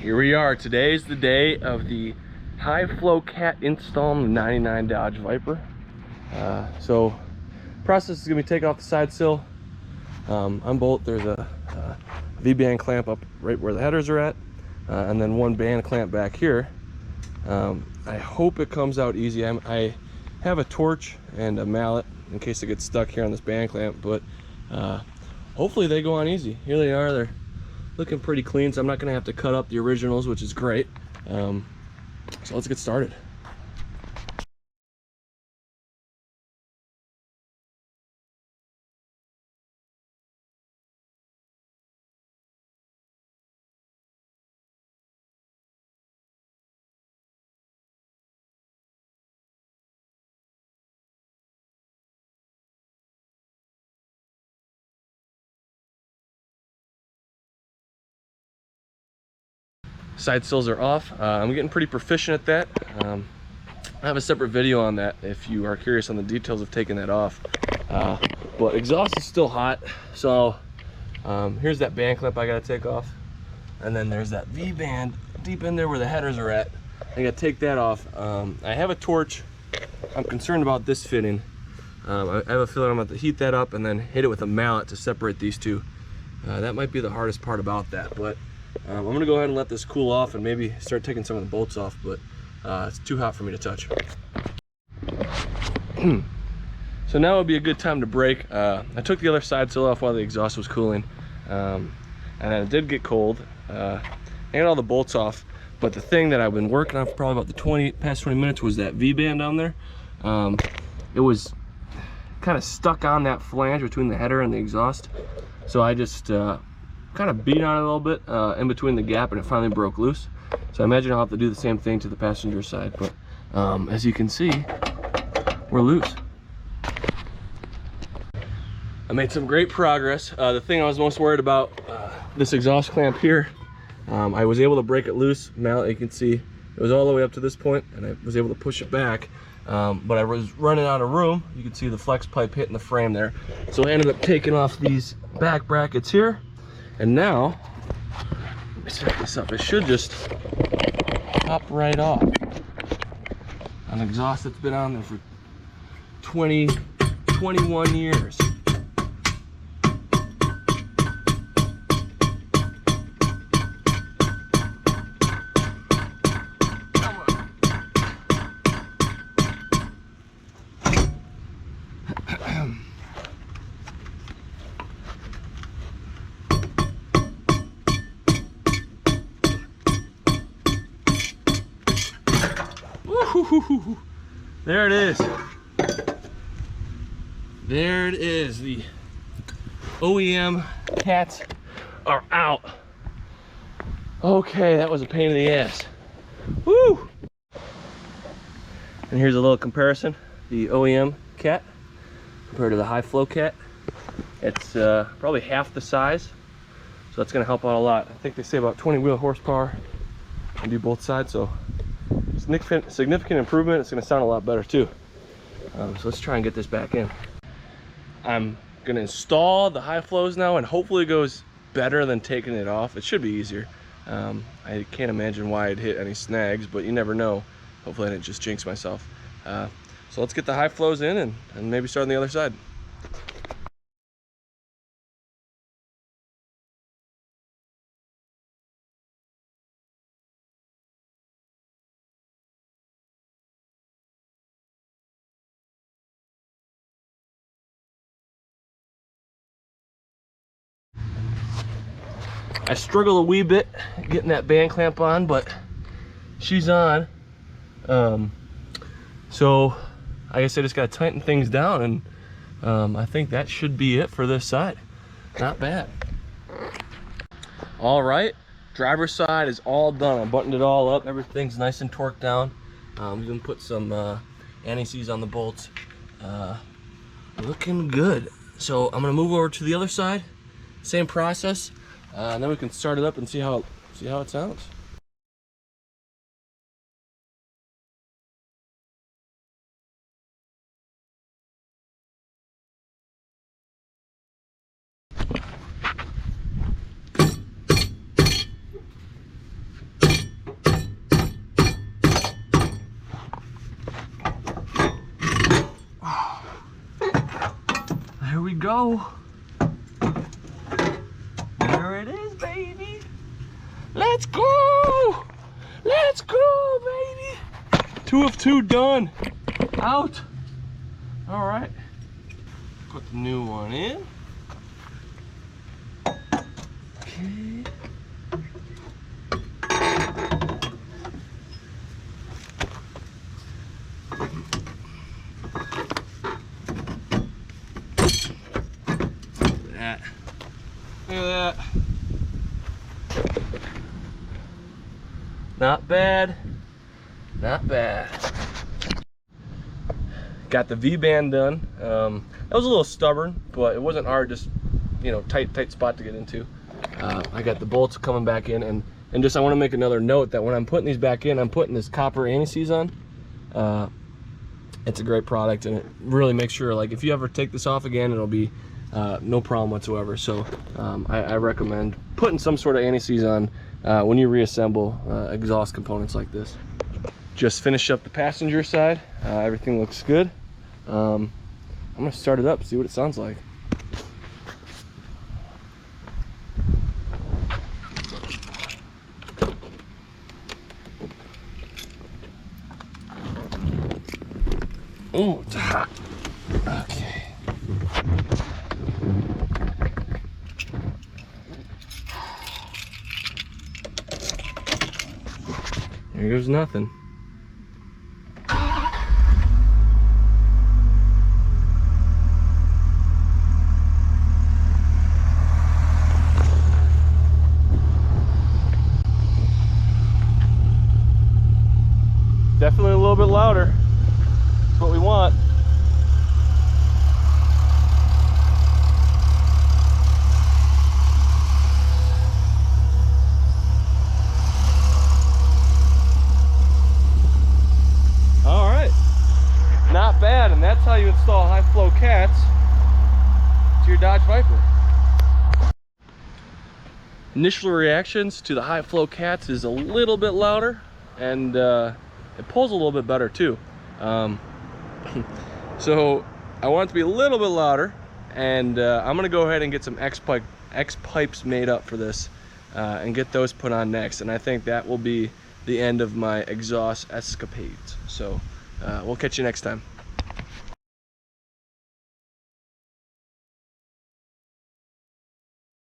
Here we are. Today's the day of the high flow cat install on the 99 Dodge Viper. So process is going to be take off the side sill, unbolt. There's a V-band clamp up right where the headers are at, and then one band clamp back here. I hope it comes out easy. I have a torch and a mallet in case it gets stuck here on this band clamp, but hopefully they go on easy. Here they are. They're looking pretty clean, so I'm not going to have to cut up the originals, which is great. So let's get started. Side sills are off. I'm getting pretty proficient at that. I have a separate video on that if you are curious on the details of taking that off. But exhaust is still hot, so here's that band clip I gotta take off, and then there's that V-band deep in there where the headers are at. I gotta take that off. I have a torch. I'm concerned about this fitting. I have a feeling I'm gonna have to heat that up and then hit it with a mallet to separate these two. That might be the hardest part about that, but I'm gonna go ahead and let this cool off and maybe start taking some of the bolts off, but it's too hot for me to touch. So now would be a good time to brake. I took the other side sill off while the exhaust was cooling, and it did get cold. I got all the bolts off, but the thing that I've been working on for probably about the past 20 minutes was that V-band down there. It was kind of stuck on that flange between the header and the exhaust, so I just kind of beat on it a little bit in between the gap, and it finally broke loose. So I imagine I'll have to do the same thing to the passenger side, but as you can see, we're loose. I made some great progress. The thing I was most worried about, this exhaust clamp here, I was able to break it loose. Mallet, you can see it was all the way up to this point, and I was able to push it back, but I was running out of room. You can see the flex pipe hitting the frame there, so I ended up taking off these back brackets here. And now, let me set this up. It should just pop right off. An exhaust that's been on there for 21 years. There it is. There it is. The OEM cats are out. Okay, that was a pain in the ass. Woo! And here's a little comparison. The OEM cat compared to the high flow cat. It's probably half the size, so that's gonna help out a lot. I think they say about 20 wheel horsepower and do both sides, so significant improvement. It's going to sound a lot better too. So let's try and get this back in. I'm going to install the high flows now, and hopefully it goes better than taking it off. It should be easier. I can't imagine why I'd hit any snags, but you never know. Hopefully I didn't just jinx myself. So let's get the high flows in and maybe start on the other side. I struggle a wee bit getting that band clamp on, but she's on. So I guess I just gotta tighten things down, and I think that should be it for this side. Not bad. All right, driver's side is all done. I buttoned it all up. Everything's nice and torqued down. Even put some anti-seize on the bolts. Looking good. So I'm gonna move over to the other side. Same process. And then we can start it up and see how it sounds. Here we go. There it is, baby. Let's go. Let's go, baby. 2 of 2 done. Out. All right. Put the new one in. Okay. Look at that. Not bad. Not bad. Got the V-band done. That was a little stubborn, but it wasn't hard, just, you know, tight spot to get into. I got the bolts coming back in, and just I want to make another note that when I'm putting these back in, I'm putting this copper anti-seize on. It's a great product, and it really makes sure, like, if you ever take this off again, it'll be no problem whatsoever. So I recommend putting some sort of anti-seize on when you reassemble exhaust components like this. Just finished up the passenger side. Everything looks good. I'm gonna start it up, see what it sounds like. Oh, it's hot. Okay. There goes nothing. Definitely a little bit louder. That's what we want. All right, not bad, and that's how you install high flow cats to your Dodge Viper. Initial reactions to the high flow cats is a little bit louder, and it pulls a little bit better too. So I want it to be a little bit louder, and I'm gonna go ahead and get some X pipes made up for this and get those put on next, and I think that will be the end of my exhaust escapades. So we'll catch you next time.